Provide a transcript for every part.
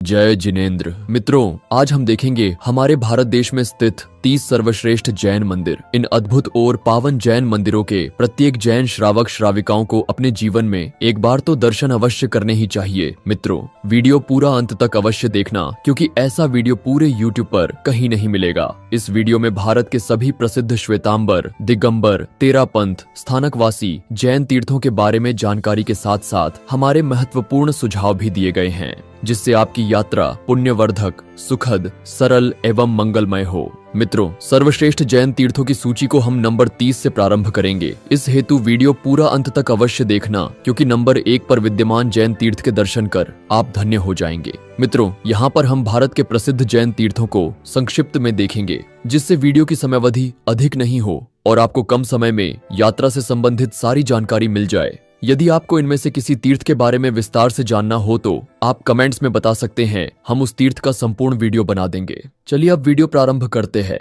जय जिनेंद्र। मित्रों, आज हम देखेंगे हमारे भारत देश में स्थित 30 सर्वश्रेष्ठ जैन मंदिर। इन अद्भुत और पावन जैन मंदिरों के प्रत्येक जैन श्रावक श्राविकाओं को अपने जीवन में एक बार तो दर्शन अवश्य करने ही चाहिए। मित्रों, वीडियो पूरा अंत तक अवश्य देखना, क्योंकि ऐसा वीडियो पूरे YouTube पर कहीं नहीं मिलेगा। इस वीडियो में भारत के सभी प्रसिद्ध श्वेतांबर, दिगंबर, तेरापंथ, स्थानकवासी जैन तीर्थों के बारे में जानकारी के साथ साथ हमारे महत्वपूर्ण सुझाव भी दिए गए हैं, जिससे आपकी यात्रा पुण्यवर्धक, सुखद, सरल एवं मंगलमय हो। मित्रों, सर्वश्रेष्ठ जैन तीर्थों की सूची को हम नंबर 30 से प्रारंभ करेंगे। इस हेतु वीडियो पूरा अंत तक अवश्य देखना, क्योंकि नंबर 1 पर विद्यमान जैन तीर्थ के दर्शन कर आप धन्य हो जाएंगे। मित्रों, यहाँ पर हम भारत के प्रसिद्ध जैन तीर्थों को संक्षिप्त में देखेंगे, जिससे वीडियो की समयावधि अधिक नहीं हो और आपको कम समय में यात्रा से संबंधित सारी जानकारी मिल जाए। यदि आपको इनमें से किसी तीर्थ के बारे में विस्तार से जानना हो तो आप कमेंट्स में बता सकते हैं, हम उस तीर्थ का संपूर्ण वीडियो बना देंगे। चलिए अब वीडियो प्रारंभ करते हैं।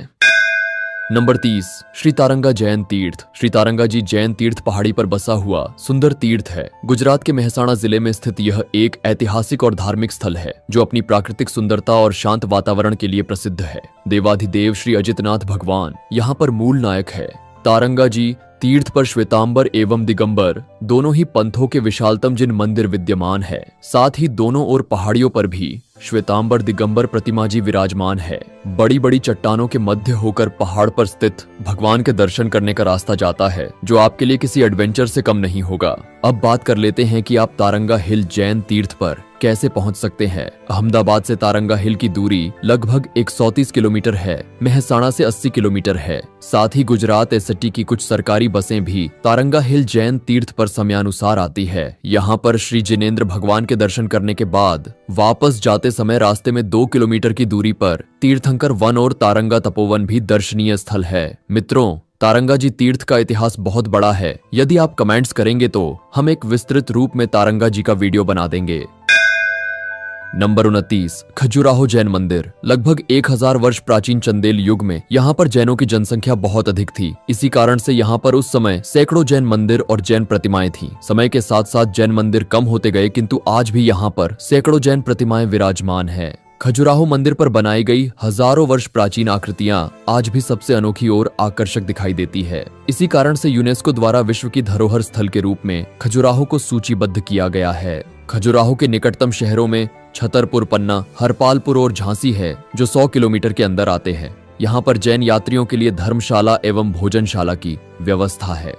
नंबर 30, श्री तारंगा जैन तीर्थ। श्री तारंगा जी जैन तीर्थ पहाड़ी पर बसा हुआ सुंदर तीर्थ है। गुजरात के मेहसाणा जिले में स्थित यह एक ऐतिहासिक और धार्मिक स्थल है, जो अपनी प्राकृतिक सुंदरता और शांत वातावरण के लिए प्रसिद्ध है। देवाधिदेव श्री अजितनाथ भगवान यहाँ पर मूल नायक है। तारंगा जी तीर्थ पर श्वेतांबर एवं दिगंबर दोनों ही पंथों के विशालतम जिन मंदिर विद्यमान है। साथ ही दोनों ओर पहाड़ियों पर भी श्वेतांबर दिगंबर प्रतिमा जी विराजमान है। बड़ी बड़ी चट्टानों के मध्य होकर पहाड़ पर स्थित भगवान के दर्शन करने का रास्ता जाता है, जो आपके लिए किसी एडवेंचर से कम नहीं होगा। अब बात कर लेते हैं कि आप तारंगा हिल जैन तीर्थ पर कैसे पहुंच सकते हैं। अहमदाबाद से तारंगा हिल की दूरी लगभग 130 किलोमीटर है। मेहसाणा से 80 किलोमीटर है। साथ ही गुजरात एसटी की कुछ सरकारी बसें भी तारंगा हिल जैन तीर्थ पर समयानुसार आती है। यहाँ पर श्री जिनेंद्र भगवान के दर्शन करने के बाद वापस जाते समय रास्ते में 2 किलोमीटर की दूरी पर तीर्थंकर वन और तारंगा तपोवन भी दर्शनीय स्थल है। मित्रों, तारंगा जी तीर्थ का इतिहास बहुत बड़ा है। यदि आप कमेंट्स करेंगे तो हम एक विस्तृत रूप में तारंगा जी का वीडियो बना देंगे। नंबर 29, खजुराहो जैन मंदिर। लगभग 1000 वर्ष प्राचीन चंदेल युग में यहाँ पर जैनों की जनसंख्या बहुत अधिक थी। इसी कारण से यहाँ पर उस समय सैकड़ों जैन मंदिर और जैन प्रतिमाएं थीं। समय के साथ साथ जैन मंदिर कम होते गए, किंतु आज भी यहाँ पर सैकड़ों जैन प्रतिमाएं विराजमान है। खजुराहो मंदिर पर बनाई गई हजारों वर्ष प्राचीन आकृतियां आज भी सबसे अनोखी और आकर्षक दिखाई देती है। इसी कारण से यूनेस्को द्वारा विश्व की धरोहर स्थल के रूप में खजुराहो को सूचीबद्ध किया गया है। खजुराहो के निकटतम शहरों में छतरपुर, पन्ना, हरपालपुर और झांसी है, जो 100 किलोमीटर के अंदर आते हैं। यहाँ पर जैन यात्रियों के लिए धर्मशाला एवं भोजनशाला की व्यवस्था है।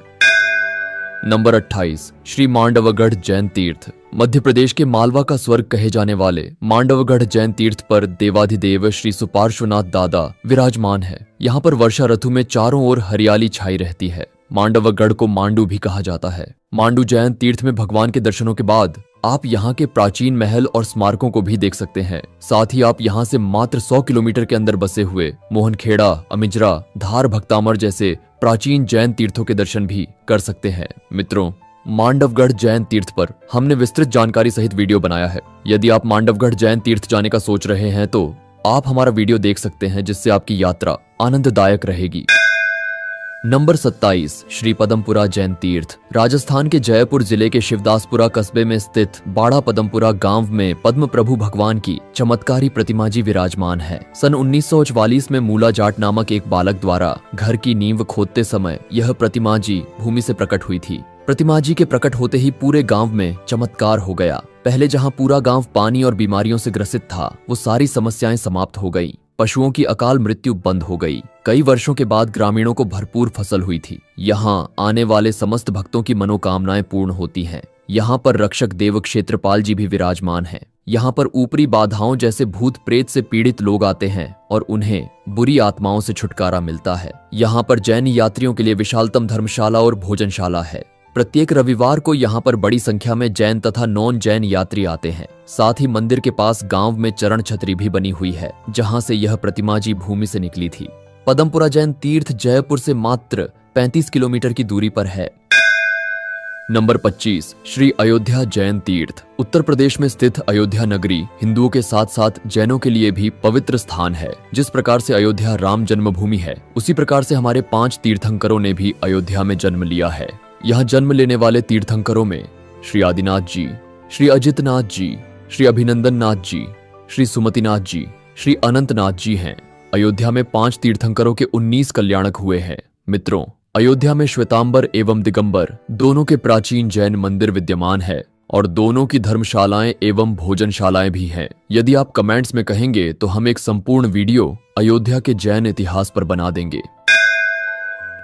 नंबर 28, श्री मांडवगढ़ जैन तीर्थ। मध्य प्रदेश के मालवा का स्वर्ग कहे जाने वाले मांडवगढ़ जैन तीर्थ पर देवाधिदेव श्री सुपार्श्वनाथ दादा विराजमान है। यहाँ पर वर्षा ऋतु में चारों ओर हरियाली छाई रहती है। मांडवगढ़ को मांडू भी कहा जाता है। मांडू जैन तीर्थ में भगवान के दर्शनों के बाद आप यहाँ के प्राचीन महल और स्मारकों को भी देख सकते हैं। साथ ही आप यहाँ से मात्र 100 किलोमीटर के अंदर बसे हुए मोहनखेड़ा, अमिजरा, धार, भक्तामर जैसे प्राचीन जैन तीर्थों के दर्शन भी कर सकते हैं। मित्रों, मांडवगढ़ जैन तीर्थ पर हमने विस्तृत जानकारी सहित वीडियो बनाया है। यदि आप मांडवगढ़ जैन तीर्थ जाने का सोच रहे हैं तो आप हमारा वीडियो देख सकते हैं, जिससे आपकी यात्रा आनंददायक रहेगी। नंबर 27, श्री पदमपुरा जैन तीर्थ। राजस्थान के जयपुर जिले के शिवदासपुरा कस्बे में स्थित बाड़ा पदमपुरा गांव में पद्म प्रभु भगवान की चमत्कारी प्रतिमा जी विराजमान है। सन 1944 में मूला जाट नामक एक बालक द्वारा घर की नींव खोदते समय यह प्रतिमा जी भूमि से प्रकट हुई थी। प्रतिमा जी के प्रकट होते ही पूरे गांव में चमत्कार हो गया। पहले जहां पूरा गांव पानी और बीमारियों से ग्रसित था, वो सारी समस्याएं समाप्त हो गई। पशुओं की अकाल मृत्यु बंद हो गई। कई वर्षों के बाद ग्रामीणों को भरपूर फसल हुई थी। यहाँ आने वाले समस्त भक्तों की मनोकामनाएं पूर्ण होती हैं। यहाँ पर रक्षक देव क्षेत्रपाल जी भी विराजमान हैं। यहाँ पर ऊपरी बाधाओं जैसे भूत प्रेत से पीड़ित लोग आते हैं और उन्हें बुरी आत्माओं से छुटकारा मिलता है। यहाँ पर जैन यात्रियों के लिए विशालतम धर्मशाला और भोजनशाला है। प्रत्येक रविवार को यहाँ पर बड़ी संख्या में जैन तथा नॉन जैन यात्री आते हैं। साथ ही मंदिर के पास गांव में चरण छतरी भी बनी हुई है, जहां से यह प्रतिमा जी भूमि से निकली थी। पदमपुरा जैन तीर्थ जयपुर से मात्र 35 किलोमीटर की दूरी पर है। नंबर 25, श्री अयोध्या जैन तीर्थ। उत्तर प्रदेश में स्थित अयोध्या नगरी हिंदुओं के साथ साथ जैनों के लिए भी पवित्र स्थान है। जिस प्रकार से अयोध्या राम जन्मभूमि है, उसी प्रकार से हमारे 5 तीर्थंकरों ने भी अयोध्या में जन्म लिया है। यहाँ जन्म लेने वाले तीर्थंकरों में श्री आदिनाथ जी, श्री अजितनाथ जी, श्री अभिनंदन नाथ जी, श्री सुमतिनाथ जी, श्री अनंतनाथ जी हैं। अयोध्या में 5 तीर्थंकरों के 19 कल्याणक हुए हैं। मित्रों, अयोध्या में श्वेतांबर एवं दिगंबर दोनों के प्राचीन जैन मंदिर विद्यमान है और दोनों की धर्मशालाएं एवं भोजनशालाएं भी हैं। यदि आप कमेंट्स में कहेंगे तो हम एक संपूर्ण वीडियो अयोध्या के जैन इतिहास पर बना देंगे।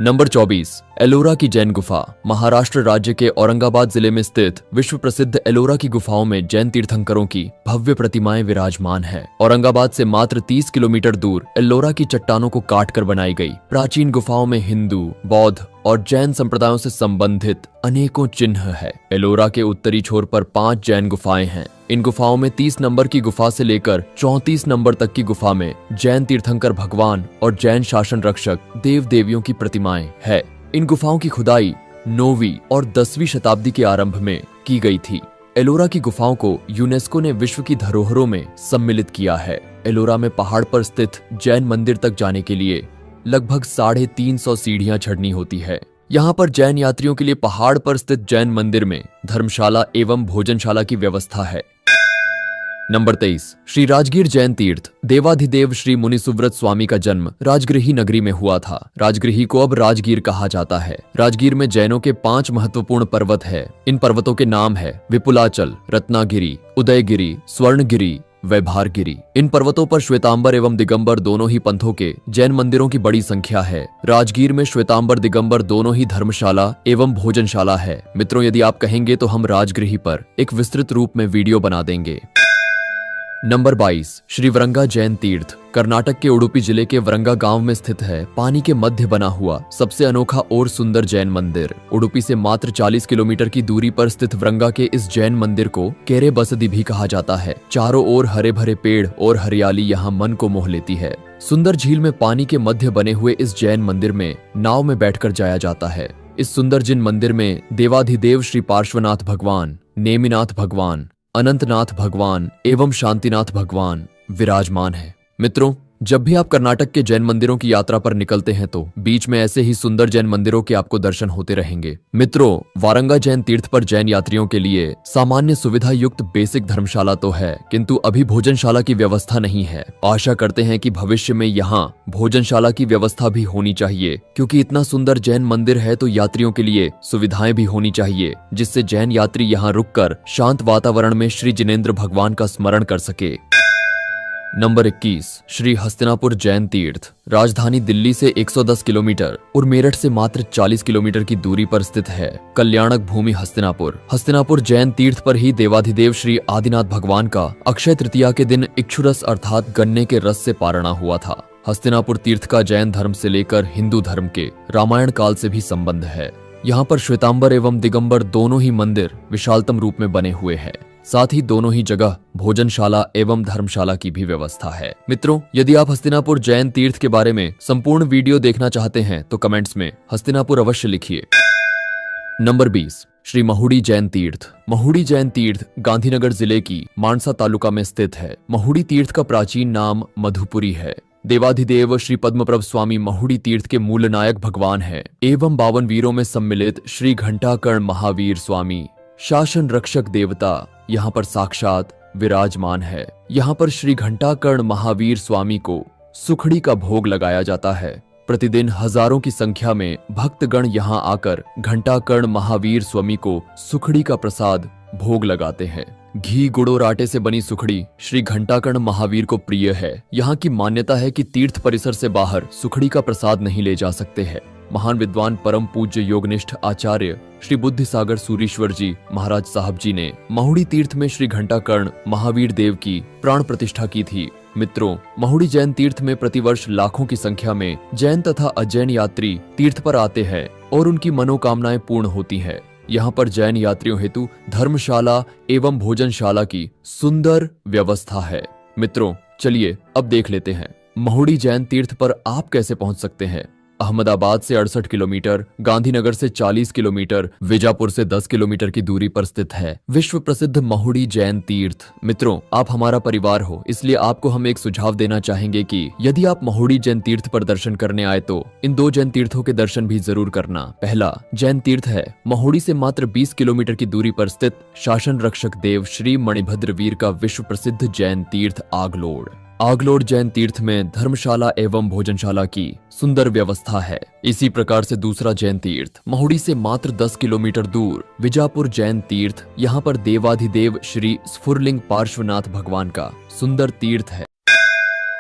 नंबर 24, एलोरा की जैन गुफा। महाराष्ट्र राज्य के औरंगाबाद जिले में स्थित विश्व प्रसिद्ध एलोरा की गुफाओं में जैन तीर्थंकरों की भव्य प्रतिमाएं विराजमान है। औरंगाबाद से मात्र 30 किलोमीटर दूर एलोरा की चट्टानों को काटकर बनाई गई प्राचीन गुफाओं में हिंदू, बौद्ध और जैन संप्रदायों से संबंधित अनेकों चिन्ह है। एलोरा के उत्तरी छोर पर 5 जैन गुफाएं हैं। इन गुफाओं में 30 नंबर की गुफा से लेकर 34 नंबर तक की गुफा में जैन तीर्थंकर भगवान और जैन शासन रक्षक देव देवियों की प्रतिमाएं है। इन गुफाओं की खुदाई 9वीं और 10वीं शताब्दी के आरंभ में की गई थी। एलोरा की गुफाओं को यूनेस्को ने विश्व की धरोहरों में सम्मिलित किया है। एलोरा में पहाड़ पर स्थित जैन मंदिर तक जाने के लिए लगभग 350 सीढ़ियां चढ़नी होती है। यहाँ पर जैन यात्रियों के लिए पहाड़ पर स्थित जैन मंदिर में धर्मशाला एवं भोजनशाला की व्यवस्था है। नंबर 23, श्री राजगीर जैन तीर्थ। देवाधिदेव श्री मुनि सुव्रत स्वामी का जन्म राजगृही नगरी में हुआ था। राजगृही को अब राजगीर कहा जाता है। राजगीर में जैनों के 5 महत्वपूर्ण पर्वत है। इन पर्वतों के नाम है विपुलाचल, रत्नागिरी, उदयगिरी, स्वर्णगिरी, वैभारगिरी। इन पर्वतों पर श्वेतांबर एवं दिगंबर दोनों ही पंथों के जैन मंदिरों की बड़ी संख्या है। राजगीर में श्वेतांबर दिगंबर दोनों ही धर्मशाला एवं भोजनशाला है। मित्रों, यदि आप कहेंगे तो हम राजगृही पर एक विस्तृत रूप में वीडियो बना देंगे। नंबर 22, श्री वरंगा जैन तीर्थ। कर्नाटक के उडुपी जिले के वरंगा गांव में स्थित है पानी के मध्य बना हुआ सबसे अनोखा और सुंदर जैन मंदिर। उडुपी से मात्र 40 किलोमीटर की दूरी पर स्थित वरंगा के इस जैन मंदिर को केरे बसदी भी कहा जाता है। चारों ओर हरे भरे पेड़ और हरियाली यहाँ मन को मोह लेती है। सुंदर झील में पानी के मध्य बने हुए इस जैन मंदिर में नाव में बैठकर जाया जाता है। इस सुंदर जिन मंदिर में देवाधिदेव श्री पार्श्वनाथ भगवान, नेमिनाथ भगवान, अनंतनाथ भगवान एवं शांतिनाथ भगवान विराजमान है। मित्रों, जब भी आप कर्नाटक के जैन मंदिरों की यात्रा पर निकलते हैं तो बीच में ऐसे ही सुंदर जैन मंदिरों के आपको दर्शन होते रहेंगे। मित्रों, वारंगा जैन तीर्थ पर जैन यात्रियों के लिए सामान्य सुविधा युक्त बेसिक धर्मशाला तो है, किंतु अभी भोजनशाला की व्यवस्था नहीं है। आशा करते हैं कि भविष्य में यहाँ भोजनशाला की व्यवस्था भी होनी चाहिए, क्योंकि इतना सुंदर जैन मंदिर है तो यात्रियों के लिए सुविधाएं भी होनी चाहिए, जिससे जैन यात्री यहाँ रुककर शांत वातावरण में श्री जिनेंद्र भगवान का स्मरण कर सके। नंबर 21, श्री हस्तिनापुर जैन तीर्थ। राजधानी दिल्ली से 110 किलोमीटर और मेरठ से मात्र 40 किलोमीटर की दूरी पर स्थित है कल्याणक भूमि हस्तिनापुर। हस्तिनापुर जैन तीर्थ पर ही देवाधिदेव श्री आदिनाथ भगवान का अक्षय तृतीया के दिन इक्षुरस अर्थात गन्ने के रस से पारणा हुआ था। हस्तिनापुर तीर्थ का जैन धर्म से लेकर हिंदू धर्म के रामायण काल से भी संबंध है। यहाँ पर श्वेतांबर एवं दिगंबर दोनों ही मंदिर विशालतम रूप में बने हुए हैं। साथ ही दोनों ही जगह भोजनशाला एवं धर्मशाला की भी व्यवस्था है। मित्रों, यदि आप हस्तिनापुर जैन तीर्थ के बारे में संपूर्ण वीडियो देखना चाहते हैं तो कमेंट्स में हस्तिनापुर अवश्य लिखिए। नंबर 20, श्री महुड़ी जैन तीर्थ। महुड़ी जैन तीर्थ गांधीनगर जिले की मानसा तालुका में स्थित है। महुड़ी तीर्थ का प्राचीन नाम मधुपुरी है। देवाधिदेव श्री पद्मप्रभ स्वामी महुड़ी तीर्थ के मूल नायक भगवान है एवं 52 वीरों में सम्मिलित श्री घंटाकर्ण महावीर स्वामी शासन रक्षक देवता यहाँ पर साक्षात विराजमान है। यहाँ पर श्री घंटाकर्ण महावीर स्वामी को सुखड़ी का भोग लगाया जाता है। प्रतिदिन हजारों की संख्या में भक्तगण यहाँ आकर घंटाकर्ण महावीर स्वामी को सुखड़ी का प्रसाद भोग लगाते हैं। घी, गुड़ और आटे से बनी सुखड़ी श्री घंटाकर्ण महावीर को प्रिय है। यहाँ की मान्यता है कि तीर्थ परिसर से बाहर सुखड़ी का प्रसाद नहीं ले जा सकते हैं। महान विद्वान परम पूज्य योगनिष्ठ आचार्य श्री बुद्धि सागर सूरीश्वर जी महाराज साहब जी ने महुड़ी तीर्थ में श्री घंटाकर्ण महावीर देव की प्राण प्रतिष्ठा की थी। मित्रों, महुड़ी जैन तीर्थ में प्रतिवर्ष लाखों की संख्या में जैन तथा अजैन यात्री तीर्थ पर आते हैं और उनकी मनोकामनाएं पूर्ण होती हैं। यहाँ पर जैन यात्रियों हेतु धर्मशाला एवं भोजनशाला की सुंदर व्यवस्था है। मित्रों, चलिए अब देख लेते हैं महुड़ी जैन तीर्थ पर आप कैसे पहुंच सकते हैं। अहमदाबाद से 68 किलोमीटर, गांधीनगर से 40 किलोमीटर, विजापुर से 10 किलोमीटर की दूरी पर स्थित है विश्व प्रसिद्ध महुड़ी जैन तीर्थ। मित्रों, आप हमारा परिवार हो, इसलिए आपको हम एक सुझाव देना चाहेंगे कि यदि आप महुड़ी जैन तीर्थ पर दर्शन करने आए तो इन 2 जैन तीर्थों के दर्शन भी जरूर करना। पहला जैन तीर्थ है महुड़ी से मात्र 20 किलोमीटर की दूरी पर स्थित शासन रक्षक देव श्री मणिभद्र वीर का विश्व प्रसिद्ध जैन तीर्थ आगलोड। आगलोड जैन तीर्थ में धर्मशाला एवं भोजनशाला की सुंदर व्यवस्था है। इसी प्रकार से दूसरा जैन तीर्थ महुड़ी से मात्र 10 किलोमीटर दूर विजापुर जैन तीर्थ, यहाँ पर देवाधिदेव श्री स्फुरलिंग पार्श्वनाथ भगवान का सुंदर तीर्थ है।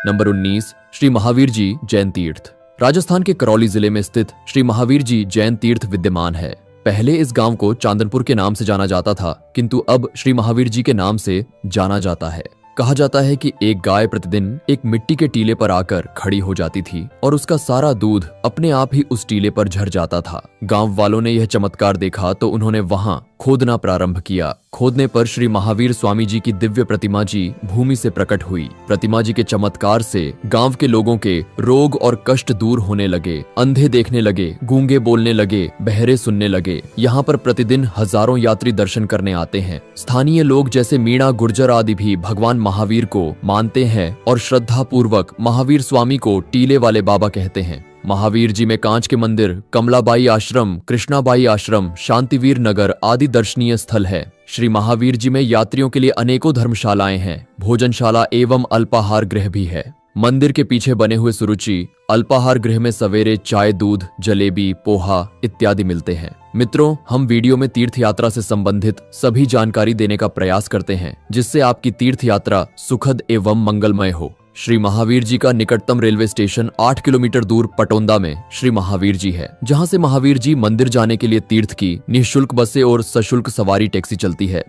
नंबर 19 श्री महावीर जी जैन तीर्थ। राजस्थान के करौली जिले में स्थित श्री महावीर जी जैन तीर्थ विद्यमान है। पहले इस गांव को चांदनपुर के नाम से जाना जाता था, किंतु अब श्री महावीर जी के नाम से जाना जाता है। कहा जाता है कि एक गाय प्रतिदिन एक मिट्टी के टीले पर आकर खड़ी हो जाती थी और उसका सारा दूध अपने आप ही उस टीले पर झर जाता था। गांव वालों ने यह चमत्कार देखा तो उन्होंने वहां खोदना प्रारंभ किया। खोदने पर श्री महावीर स्वामी जी की दिव्य प्रतिमा जी भूमि से प्रकट हुई। प्रतिमा जी के चमत्कार से गांव के लोगों के रोग और कष्ट दूर होने लगे। अंधे देखने लगे, गूंगे बोलने लगे, बहरे सुनने लगे। यहाँ पर प्रतिदिन हजारों यात्री दर्शन करने आते हैं। स्थानीय लोग जैसे मीणा गुर्जर आदि भी भगवान महावीर को मानते हैं और श्रद्धा पूर्वक महावीर स्वामी को टीले वाले बाबा कहते हैं। महावीर जी में कांच के मंदिर, कमलाबाई आश्रम, कृष्णाबाई आश्रम, शांतिवीर नगर आदि दर्शनीय स्थल है। श्री महावीर जी में यात्रियों के लिए अनेकों धर्मशालाएं हैं। भोजनशाला एवं अल्पाहार गृह भी है। मंदिर के पीछे बने हुए सुरुचि अल्पाहार गृह में सवेरे चाय, दूध, जलेबी, पोहा इत्यादि मिलते हैं। मित्रों, हम वीडियो में तीर्थ यात्रा से संबंधित सभी जानकारी देने का प्रयास करते हैं जिससे आपकी तीर्थ यात्रा सुखद एवं मंगलमय हो। श्री महावीर जी का निकटतम रेलवे स्टेशन 8 किलोमीटर दूर पटोंदा में श्री महावीर जी है, जहां से महावीर जी मंदिर जाने के लिए तीर्थ की निःशुल्क बसें और सशुल्क सवारी टैक्सी चलती है।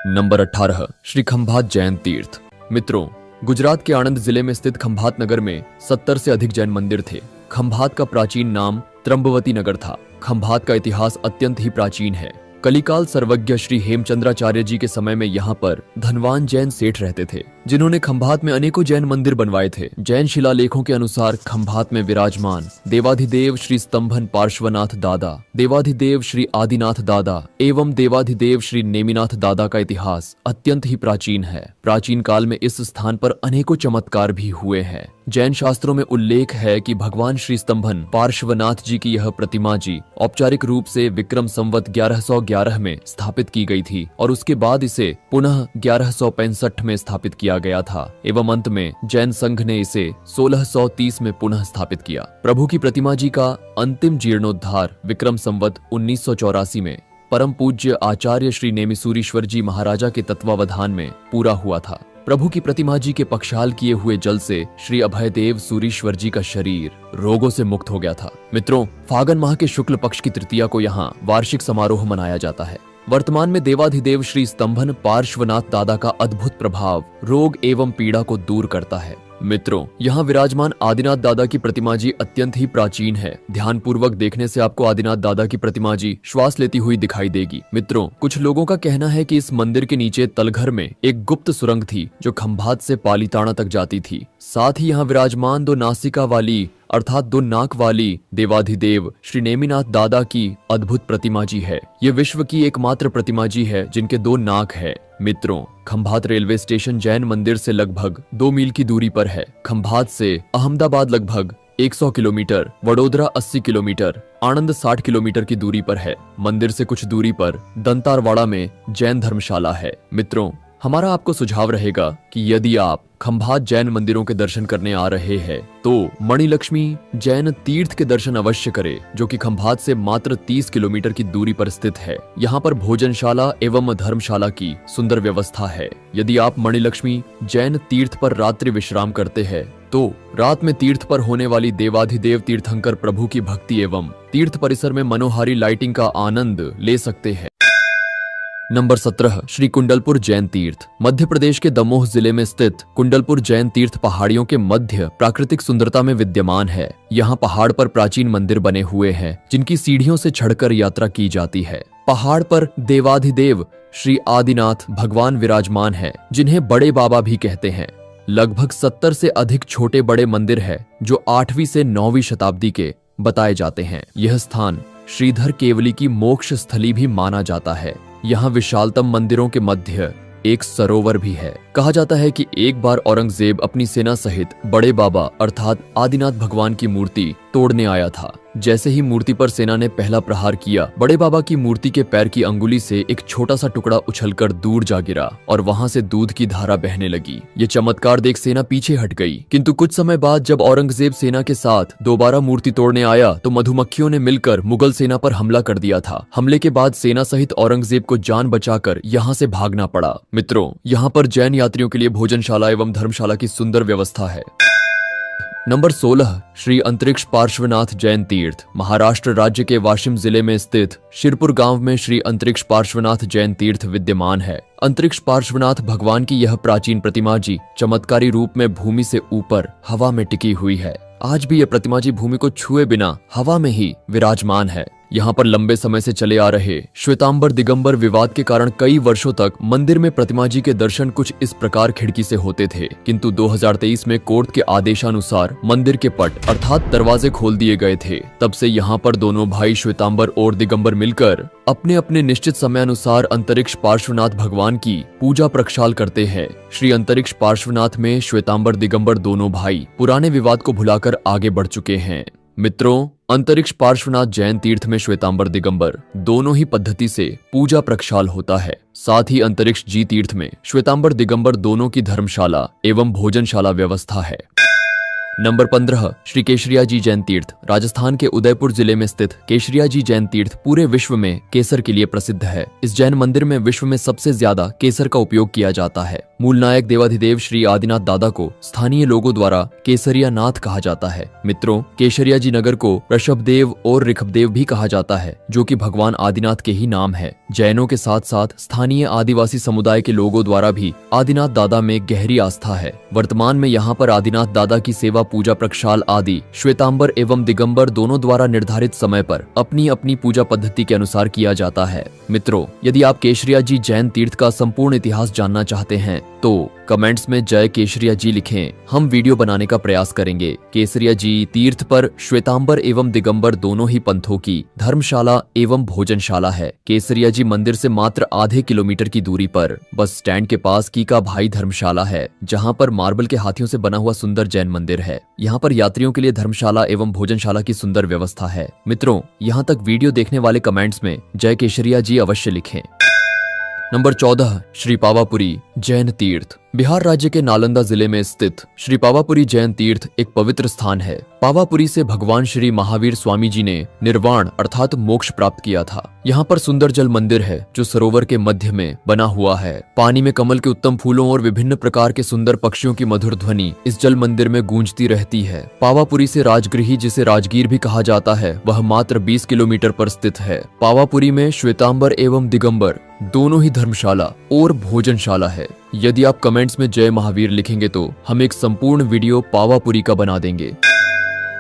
नंबर 18 श्री खंभात जैन तीर्थ। मित्रों, गुजरात के आणंद जिले में स्थित खंभात नगर में 70 से अधिक जैन मंदिर थे। खंभात का प्राचीन नाम त्रंबवती नगर था। खंभात का इतिहास अत्यंत ही प्राचीन है। कलिकाल सर्वज्ञ श्री हेमचंद्राचार्य जी के समय में यहाँ पर धनवान जैन सेठ रहते थे, जिन्होंने खंभात में अनेकों जैन मंदिर बनवाए थे। जैन शिलालेखों के अनुसार खंभात में विराजमान देवाधिदेव श्री स्तंभन पार्श्वनाथ दादा, देवाधिदेव श्री आदिनाथ दादा एवं देवाधिदेव श्री नेमिनाथ दादा का इतिहास अत्यंत ही प्राचीन है। प्राचीन काल में इस स्थान पर अनेकों चमत्कार भी हुए हैं। जैन शास्त्रों में उल्लेख है कि भगवान श्री स्तंभन पार्श्वनाथ जी की यह प्रतिमा जी औपचारिक रूप से विक्रम संवत 1111 में स्थापित की गई थी और उसके बाद इसे पुनः 1165 में स्थापित किया गया था एवं अंत में जैन संघ ने इसे 1630 में पुनः स्थापित किया। प्रभु की प्रतिमा जी का अंतिम जीर्णोद्धार विक्रम संवत 1984 में परम पूज्य आचार्य श्री नेमिसूरीश्वर जी महाराजा के तत्वावधान में पूरा हुआ था। प्रभु की प्रतिमा जी के पक्षाल किए हुए जल से श्री अभयदेव सूरीश्वर जी का शरीर रोगों से मुक्त हो गया था। मित्रों, फागुन माह के शुक्ल पक्ष की तृतीया को यहाँ वार्षिक समारोह मनाया जाता है। वर्तमान में देवाधिदेव श्री स्तंभन पार्श्वनाथ दादा का अद्भुत प्रभाव रोग एवं पीड़ा को दूर करता है। मित्रों, यहाँ विराजमान आदिनाथ दादा की प्रतिमा जी अत्यंत ही प्राचीन है। ध्यान पूर्वक देखने से आपको आदिनाथ दादा की प्रतिमा जी श्वास लेती हुई दिखाई देगी। मित्रों, कुछ लोगों का कहना है कि इस मंदिर के नीचे तलघर में एक गुप्त सुरंग थी जो खंभात से पालीताना तक जाती थी। साथ ही यहाँ विराजमान 2 नासिका वाली अर्थात 2 नाक वाली देवाधिदेव श्री नेमिनाथ दादा की अद्भुत प्रतिमा जी है। ये विश्व की एकमात्र प्रतिमा जी है जिनके 2 नाक है। मित्रों, खंभात रेलवे स्टेशन जैन मंदिर से लगभग 2 मील की दूरी पर है। खंभात से अहमदाबाद लगभग 100 kilometre, Vadodara 80 kilometre, Anand 60 kilometre की दूरी पर है। मंदिर से कुछ दूरी पर दंतारवाड़ा में जैन धर्मशाला है। मित्रों, हमारा आपको सुझाव रहेगा कि यदि आप खंभात जैन मंदिरों के दर्शन करने आ रहे हैं तो मणिलक्ष्मी जैन तीर्थ के दर्शन अवश्य करें, जो कि खंभात से मात्र 30 किलोमीटर की दूरी पर स्थित है। यहाँ पर भोजनशाला एवं धर्मशाला की सुंदर व्यवस्था है। यदि आप मणिलक्ष्मी जैन तीर्थ पर रात्रि विश्राम करते हैं तो रात में तीर्थ पर होने वाली देवाधिदेव तीर्थंकर प्रभु की भक्ति एवं तीर्थ परिसर में मनोहारी लाइटिंग का आनंद ले सकते हैं। नंबर 17 श्री कुंडलपुर जैन तीर्थ। मध्य प्रदेश के दमोह जिले में स्थित कुंडलपुर जैन तीर्थ पहाड़ियों के मध्य प्राकृतिक सुंदरता में विद्यमान है। यहाँ पहाड़ पर प्राचीन मंदिर बने हुए हैं जिनकी सीढ़ियों से चढ़कर यात्रा की जाती है। पहाड़ पर देवाधिदेव श्री आदिनाथ भगवान विराजमान है, जिन्हें बड़े बाबा भी कहते हैं। लगभग 70 से अधिक छोटे बड़े मंदिर है जो 8वीं से 9वीं शताब्दी के बताए जाते हैं। यह स्थान श्रीधर केवली की मोक्ष स्थली भी माना जाता है। यहाँ विशालतम मंदिरों के मध्य एक सरोवर भी है। कहा जाता है कि एक बार औरंगजेब अपनी सेना सहित बड़े बाबा अर्थात आदिनाथ भगवान की मूर्ति तोड़ने आया था। जैसे ही मूर्ति पर सेना ने पहला प्रहार किया, बड़े बाबा की मूर्ति के पैर की अंगुली से एक छोटा सा टुकड़ा उछलकर दूर जा गिरा और वहां से दूध की धारा बहने लगी। ये चमत्कार देख सेना पीछे हट गई, किंतु कुछ समय बाद जब औरंगजेब सेना के साथ दोबारा मूर्ति तोड़ने आया तो मधुमक्खियों ने मिलकर मुगल सेना पर हमला कर दिया था। हमले के बाद सेना सहित औरंगजेब को जान बचाकर यहाँ से भागना पड़ा। मित्रों, यहाँ पर जैन यात्रियों के लिए भोजनशाला एवं धर्मशाला की सुंदर व्यवस्था है। नंबर 16 श्री अंतरिक्ष पार्श्वनाथ जैन तीर्थ। महाराष्ट्र राज्य के वाशिम जिले में स्थित शिरपुर गांव में श्री अंतरिक्ष पार्श्वनाथ जैन तीर्थ विद्यमान है। अंतरिक्ष पार्श्वनाथ भगवान की यह प्राचीन प्रतिमा जी चमत्कारी रूप में भूमि से ऊपर हवा में टिकी हुई है। आज भी यह प्रतिमा जी भूमि को छुए बिना हवा में ही विराजमान है। यहाँ पर लंबे समय से चले आ रहे श्वेतांबर दिगंबर विवाद के कारण कई वर्षों तक मंदिर में प्रतिमा जी के दर्शन कुछ इस प्रकार खिड़की से होते थे, किंतु 2023 में कोर्ट के आदेशानुसार मंदिर के पट अर्थात दरवाजे खोल दिए गए थे। तब से यहाँ पर दोनों भाई श्वेतांबर और दिगंबर मिलकर अपने अपने निश्चित समय अनुसार अंतरिक्ष पार्श्वनाथ भगवान की पूजा प्रक्षाल करते हैं। श्री अंतरिक्ष पार्श्वनाथ में श्वेतांबर दिगंबर दोनों भाई पुराने विवाद को भुलाकर आगे बढ़ चुके हैं। मित्रों, अंतरिक्ष पार्श्वनाथ जैन तीर्थ में श्वेतांबर दिगंबर दोनों ही पद्धति से पूजा प्रक्षाल होता है। साथ ही अंतरिक्ष जी तीर्थ में श्वेतांबर दिगंबर दोनों की धर्मशाला एवं भोजनशाला व्यवस्था है। नंबर 15 श्री केशरिया जी जैन तीर्थ। राजस्थान के उदयपुर जिले में स्थित केशरिया जी जैन तीर्थ पूरे विश्व में केसर के लिए प्रसिद्ध है। इस जैन मंदिर में विश्व में सबसे ज्यादा केसर का उपयोग किया जाता है। मूल नायक देवाधिदेव श्री आदिनाथ दादा को स्थानीय लोगों द्वारा केसरिया नाथ कहा जाता है। मित्रों, केशरिया जी नगर को ऋषभदेव और ऋखभदेव भी कहा जाता है, जो कि भगवान आदिनाथ के ही नाम है। जैनों के साथ साथ स्थानीय आदिवासी समुदाय के लोगों द्वारा भी आदिनाथ दादा में गहरी आस्था है। वर्तमान में यहाँ पर आदिनाथ दादा की सेवा पूजा प्रक्षाल आदि श्वेतांबर एवं दिगंबर दोनों द्वारा निर्धारित समय पर अपनी अपनी पूजा पद्धति के अनुसार किया जाता है। मित्रों, यदि आप केशरिया जी जैन तीर्थ का संपूर्ण इतिहास जानना चाहते हैं तो कमेंट्स में जय केशरिया जी लिखें। हम वीडियो बनाने का प्रयास करेंगे। केसरिया जी तीर्थ पर श्वेतांबर एवं दिगंबर दोनों ही पंथों की धर्मशाला एवं भोजनशाला है। केसरिया जी मंदिर से मात्र आधे किलोमीटर की दूरी पर बस स्टैंड के पास कीका भाई धर्मशाला है, जहां पर मार्बल के हाथियों से बना हुआ सुंदर जैन मंदिर है। यहाँ पर यात्रियों के लिए धर्मशाला एवं भोजनशाला की सुंदर व्यवस्था है। मित्रों, यहाँ तक वीडियो देखने वाले कमेंट्स में जय केशरिया जी अवश्य लिखें। नंबर 14 श्री पावापुरी जैन तीर्थ। बिहार राज्य के नालंदा जिले में स्थित श्री पावापुरी जैन तीर्थ एक पवित्र स्थान है। पावापुरी से भगवान श्री महावीर स्वामी जी ने निर्वाण अर्थात मोक्ष प्राप्त किया था। यहाँ पर सुंदर जल मंदिर है जो सरोवर के मध्य में बना हुआ है। पानी में कमल के उत्तम फूलों और विभिन्न प्रकार के सुंदर पक्षियों की मधुर ध्वनि इस जल मंदिर में गूंजती रहती है। पावापुरी से राजगृही, जिसे राजगीर भी कहा जाता है, वह मात्र 20 किलोमीटर पर स्थित है। पावापुरी में श्वेतांबर एवं दिगंबर दोनों ही धर्मशाला और भोजनशाला है। यदि आप कमेंट्स में जय महावीर लिखेंगे तो हम एक संपूर्ण वीडियो पावापुरी का बना देंगे।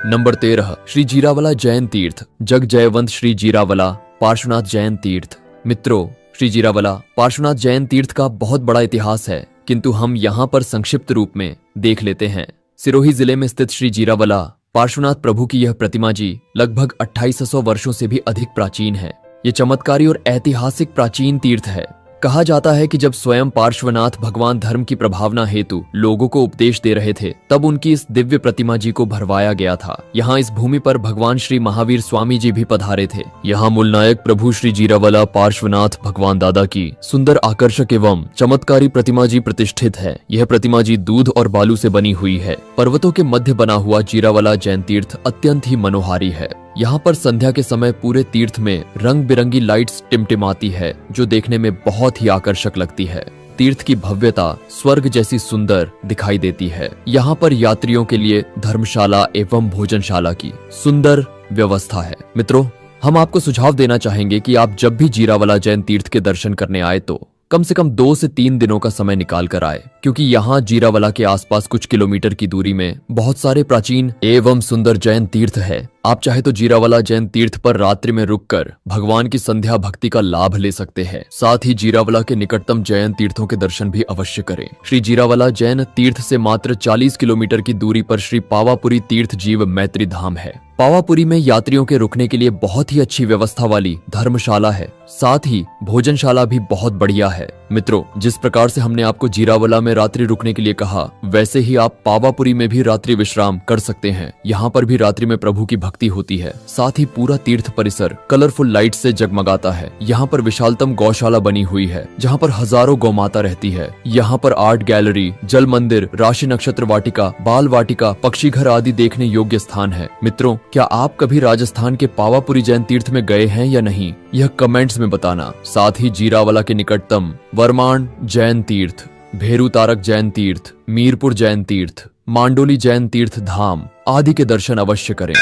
नंबर 13 श्री जीरावला जैन तीर्थ। जग जयवंत श्री जीरावला पार्श्वनाथ जैन तीर्थ। मित्रों, श्री जीरावला पार्श्वनाथ जैन तीर्थ का बहुत बड़ा इतिहास है, किंतु हम यहाँ पर संक्षिप्त रूप में देख लेते हैं। सिरोही जिले में स्थित श्री जीरावला पार्श्वनाथ प्रभु की यह प्रतिमा जी लगभग 2800 वर्षों से भी अधिक प्राचीन है। ये चमत्कारी और ऐतिहासिक प्राचीन तीर्थ है। कहा जाता है कि जब स्वयं पार्श्वनाथ भगवान धर्म की प्रभावना हेतु लोगों को उपदेश दे रहे थे, तब उनकी इस दिव्य प्रतिमा जी को भरवाया गया था। यहाँ इस भूमि पर भगवान श्री महावीर स्वामी जी भी पधारे थे। यहाँ मूल नायक प्रभु श्री जीरावला पार्श्वनाथ भगवान दादा की सुंदर आकर्षक एवं चमत्कारी प्रतिमा जी प्रतिष्ठित है। यह प्रतिमा जी दूध और बालू से बनी हुई है। पर्वतों के मध्य बना हुआ जीरावला जैन तीर्थ अत्यंत ही मनोहारी है। यहाँ पर संध्या के समय पूरे तीर्थ में रंग बिरंगी लाइट्स टिमटिमाती है, जो देखने में बहुत ही आकर्षक लगती है। तीर्थ की भव्यता स्वर्ग जैसी सुंदर दिखाई देती है। यहाँ पर यात्रियों के लिए धर्मशाला एवं भोजनशाला की सुंदर व्यवस्था है। मित्रों, हम आपको सुझाव देना चाहेंगे कि आप जब भी जीरावला जैन तीर्थ के दर्शन करने आए तो कम से कम 2 से 3 दिनों का समय निकाल कर आए। क्योंकि यहाँ जीरावला के आसपास कुछ किलोमीटर की दूरी में बहुत सारे प्राचीन एवं सुंदर जैन तीर्थ है। आप चाहे तो जीरावला जैन तीर्थ पर रात्रि में रुककर भगवान की संध्या भक्ति का लाभ ले सकते हैं। साथ ही जीरावला के निकटतम जैन तीर्थों के दर्शन भी अवश्य करें। श्री जीरावला जैन तीर्थ से मात्र 40 किलोमीटर की दूरी पर श्री पावापुरी तीर्थ जीव मैत्री धाम है। पावापुरी में यात्रियों के रुकने के लिए बहुत ही अच्छी व्यवस्था वाली धर्मशाला है। साथ ही भोजनशाला भी बहुत बढ़िया है। मित्रों, जिस प्रकार से हमने आपको जीरावला में रात्रि रुकने के लिए कहा, वैसे ही आप पावापुरी में भी रात्रि विश्राम कर सकते हैं। यहाँ पर भी रात्रि में प्रभु की भक्ति होती है। साथ ही पूरा तीर्थ परिसर कलरफुल लाइट से जगमगाता है। यहाँ पर विशालतम गौशाला बनी हुई है, जहाँ पर हजारों गौमाता रहती है। यहाँ पर आर्ट गैलरी, जल मंदिर, राशि नक्षत्र वाटिका, बाल वाटिका, पक्षी घर आदि देखने योग्य स्थान है। मित्रों, क्या आप कभी राजस्थान के पावापुरी जैन तीर्थ में गए हैं या नहीं, यह कमेंट्स में बताना। साथ ही जीरावला के निकटतम वरमाण जैन तीर्थ, भेरू तारक जैन तीर्थ, मीरपुर जैन तीर्थ, मांडोली जैन तीर्थ धाम आदि के दर्शन अवश्य करें।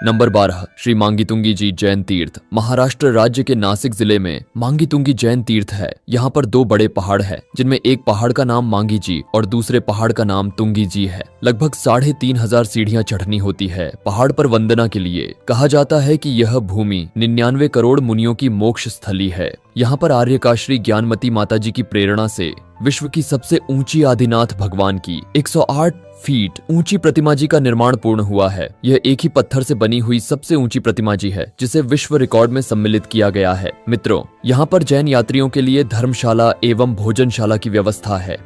नंबर 12, श्री मांगीतुंगी जी जैन तीर्थ। महाराष्ट्र राज्य के नासिक जिले में मांगीतुंगी जैन तीर्थ है। यहाँ पर 2 बड़े पहाड़ है, जिनमें एक पहाड़ का नाम मांगी जी और दूसरे पहाड़ का नाम तुंगी जी है। लगभग 3500 सीढ़ियां चढ़नी होती है पहाड़ पर वंदना के लिए। कहा जाता है कि यह भूमि 99 करोड़ मुनियों की मोक्ष स्थली है। यहाँ पर आर्य का श्री ज्ञानमती माता जी की प्रेरणा से विश्व की सबसे ऊंची आदिनाथ भगवान की 108 फीट ऊंची प्रतिमा जी का निर्माण पूर्ण हुआ है। यह एक ही पत्थर से बनी हुई सबसे ऊंची प्रतिमा जी है, जिसे विश्व रिकॉर्ड में सम्मिलित किया गया है। मित्रों, यहाँ पर जैन यात्रियों के लिए धर्मशाला एवं भोजनशाला की व्यवस्था है।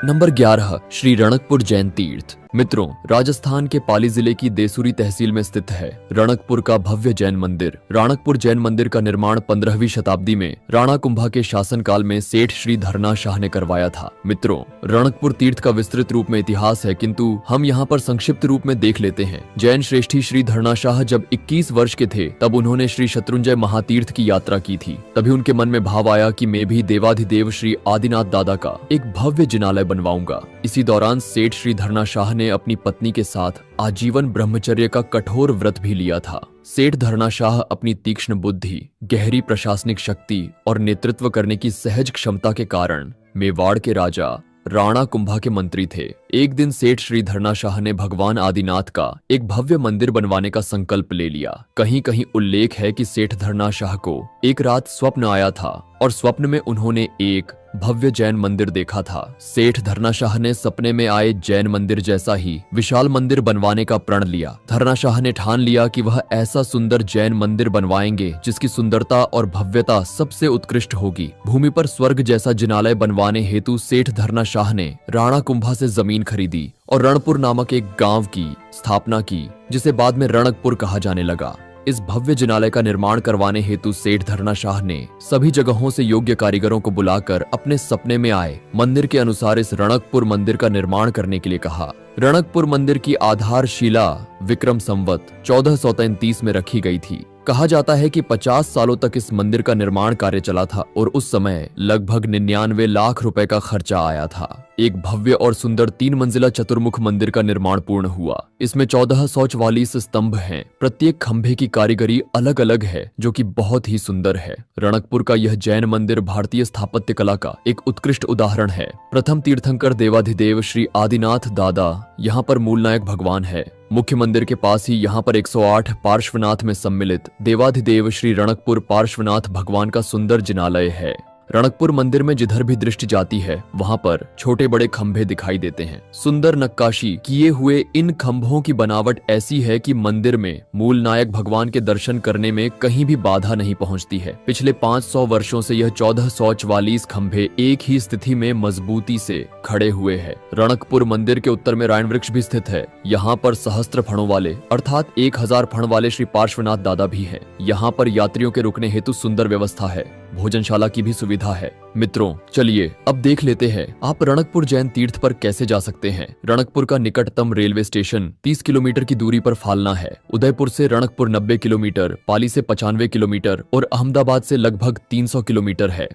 नंबर 11, श्री रणकपुर जैन तीर्थ। मित्रों, राजस्थान के पाली जिले की देसूरी तहसील में स्थित है रणकपुर का भव्य जैन मंदिर। रणकपुर जैन मंदिर का निर्माण 15वीं शताब्दी में राणा कुंभा के शासनकाल में सेठ श्री धरना शाह ने करवाया था। मित्रों, रणकपुर तीर्थ का विस्तृत रूप में इतिहास है, किंतु हम यहाँ पर संक्षिप्त रूप में देख लेते हैं। जैन श्रेष्ठी श्री धरना शाह जब 21 वर्ष के थे, तब उन्होंने श्री शत्रुंजय महातीर्थ की यात्रा की थी। तभी उनके मन में भाव आया कि मैं भी देवाधिदेव श्री आदिनाथ दादा का एक भव्य जिनालय बनवाऊंगा। इसी दौरान सेठ श्री धरना शाह ने अपनी पत्नी के साथ आजीवन ब्रह्मचर्य का कठोर व्रत भी लिया था। सेठ धरना शाह अपनी तीक्ष्ण बुद्धि, गहरी प्रशासनिक शक्ति और नेतृत्व करने की सहज क्षमता के कारण मेवाड़ के राजा राणा कुंभा के मंत्री थे। एक दिन सेठ श्री धरना शाह ने भगवान आदिनाथ का एक भव्य मंदिर बनवाने का संकल्प ले लिया। कहीं कहीं उल्लेख है कि सेठ धरना शाह को एक रात स्वप्न आया था और स्वप्न में उन्होंने एक भव्य जैन मंदिर देखा था। सेठ धरना शाह ने सपने में आए जैन मंदिर जैसा ही विशाल मंदिर बनवाने का प्रण लिया। धरना शाह ने ठान लिया कि वह ऐसा सुंदर जैन मंदिर बनवाएंगे जिसकी सुंदरता और भव्यता सबसे उत्कृष्ट होगी। भूमि पर स्वर्ग जैसा जिनालय बनवाने हेतु सेठ धरना शाह ने राणा कुंभा से जमीन खरीदी और रणपुर नामक एक गांव की स्थापना की, जिसे बाद में रणकपुर कहा जाने लगा। इस भव्य जिनालय का निर्माण करवाने हेतु सेठ धरना शाह ने सभी जगहों से योग्य कारीगरों को बुलाकर अपने सपने में आए मंदिर के अनुसार इस रणकपुर मंदिर का निर्माण करने के लिए कहा। रणकपुर मंदिर की आधारशिला विक्रम संवत 1433 में रखी गई थी। कहा जाता है कि 50 सालों तक इस मंदिर का निर्माण कार्य चला था और उस समय लगभग 99 लाख रुपए का खर्चा आया था। एक भव्य और सुंदर 3 मंजिला चतुर्मुख मंदिर का निर्माण पूर्ण हुआ। इसमें 14 शौच वाली स्तंभ हैं। प्रत्येक खंभे की कारीगरी अलग अलग है, जो कि बहुत ही सुंदर है। रणकपुर का यह जैन मंदिर भारतीय स्थापत्य कला का एक उत्कृष्ट उदाहरण है। प्रथम तीर्थंकर देवाधिदेव श्री आदिनाथ दादा यहाँ पर मूल नायक भगवान है। मुख्य मंदिर के पास ही यहाँ पर 108 पार्श्वनाथ में सम्मिलित देवाधिदेव श्री रणकपुर पार्श्वनाथ भगवान का सुंदर जिनालय है। रणकपुर मंदिर में जिधर भी दृष्टि जाती है, वहाँ पर छोटे बड़े खंभे दिखाई देते हैं। सुंदर नक्काशी किए हुए इन खंभों की बनावट ऐसी है कि मंदिर में मूल नायक भगवान के दर्शन करने में कहीं भी बाधा नहीं पहुँचती है। पिछले 500 वर्षों से यह 14 शौच वाली खंभे एक ही स्थिति में मजबूती से खड़े हुए हैं। रणकपुर मंदिर के उत्तर में रायण वृक्ष भी स्थित है। यहाँ पर सहस्त्र फणों वाले अर्थात 1000 फण वाले श्री पार्श्वनाथ दादा भी है। यहाँ पर यात्रियों के रुकने हेतु सुंदर व्यवस्था है। भोजनशाला की भी सुविधा है। मित्रों, चलिए अब देख लेते हैं आप रणकपुर जैन तीर्थ पर कैसे जा सकते हैं। रणकपुर का निकटतम रेलवे स्टेशन 30 किलोमीटर की दूरी पर फालना है। उदयपुर से रणकपुर 90 किलोमीटर, पाली से 95 किलोमीटर और अहमदाबाद से लगभग 300 किलोमीटर है।